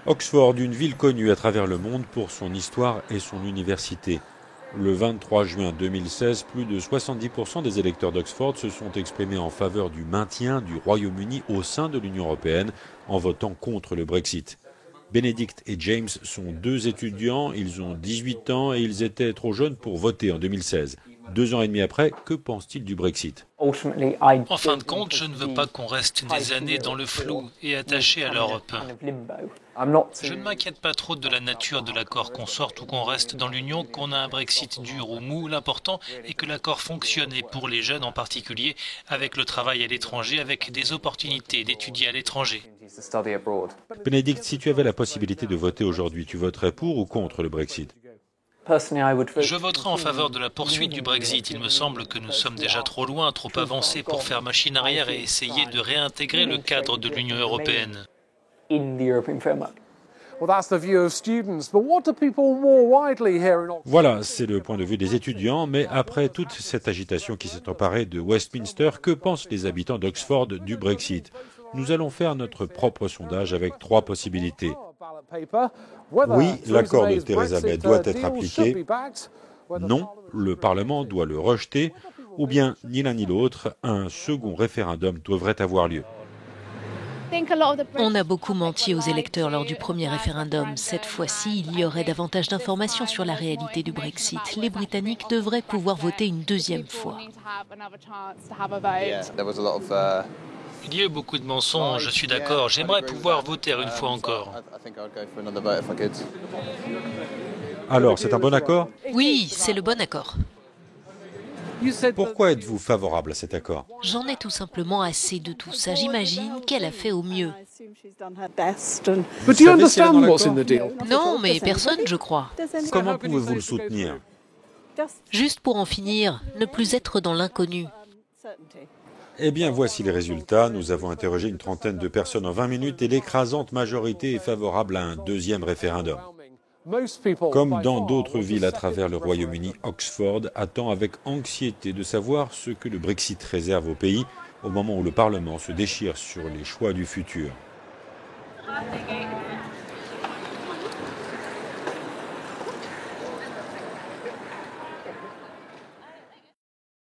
Oxford, une ville connue à travers le monde pour son histoire et son université. Le 23 juin 2016, plus de 70% des électeurs d'Oxford se sont exprimés en faveur du maintien du Royaume-Uni au sein de l'Union européenne en votant contre le Brexit. Benedict et James sont deux étudiants, ils ont 18 ans et ils étaient trop jeunes pour voter en 2016. 2 ans et demi après, que pensent-ils du Brexit ? En fin de compte, je ne veux pas qu'on reste des années dans le flou et attaché à l'Europe. Je ne m'inquiète pas trop de la nature de l'accord, qu'on sorte ou qu'on reste dans l'Union, qu'on a un Brexit dur ou mou. L'important est que l'accord fonctionne, et pour les jeunes en particulier, avec le travail à l'étranger, avec des opportunités d'étudier à l'étranger. Benedict, si tu avais la possibilité de voter aujourd'hui, tu voterais pour ou contre le Brexit ? Je voterai en faveur de la poursuite du Brexit. Il me semble que nous sommes déjà trop loin, trop avancés pour faire machine arrière et essayer de réintégrer le cadre de l'Union européenne. Voilà, c'est le point de vue des étudiants, mais après toute cette agitation qui s'est emparée de Westminster, que pensent les habitants d'Oxford du Brexit ? Nous allons faire notre propre sondage avec 3 possibilités. Oui, l'accord de Theresa May doit être appliqué. Non, le Parlement doit le rejeter. Ou bien, ni l'un ni l'autre, un second référendum devrait avoir lieu. On a beaucoup menti aux électeurs lors du premier référendum. Cette fois-ci, il y aurait davantage d'informations sur la réalité du Brexit. Les Britanniques devraient pouvoir voter une deuxième fois. Il y a eu beaucoup de mensonges, je suis d'accord. J'aimerais pouvoir voter une fois encore. Alors, c'est un bon accord ? Oui, c'est le bon accord. Pourquoi êtes-vous favorable à cet accord ? J'en ai tout simplement assez de tout ça. J'imagine qu'elle a fait au mieux. Non, mais personne, je crois. Comment pouvez-vous le soutenir ? Juste pour en finir, ne plus être dans l'inconnu. Eh bien, voici les résultats. Nous avons interrogé une trentaine de personnes en 20 minutes et l'écrasante majorité est favorable à un deuxième référendum. Comme dans d'autres villes à travers le Royaume-Uni, Oxford attend avec anxiété de savoir ce que le Brexit réserve au pays au moment où le Parlement se déchire sur les choix du futur.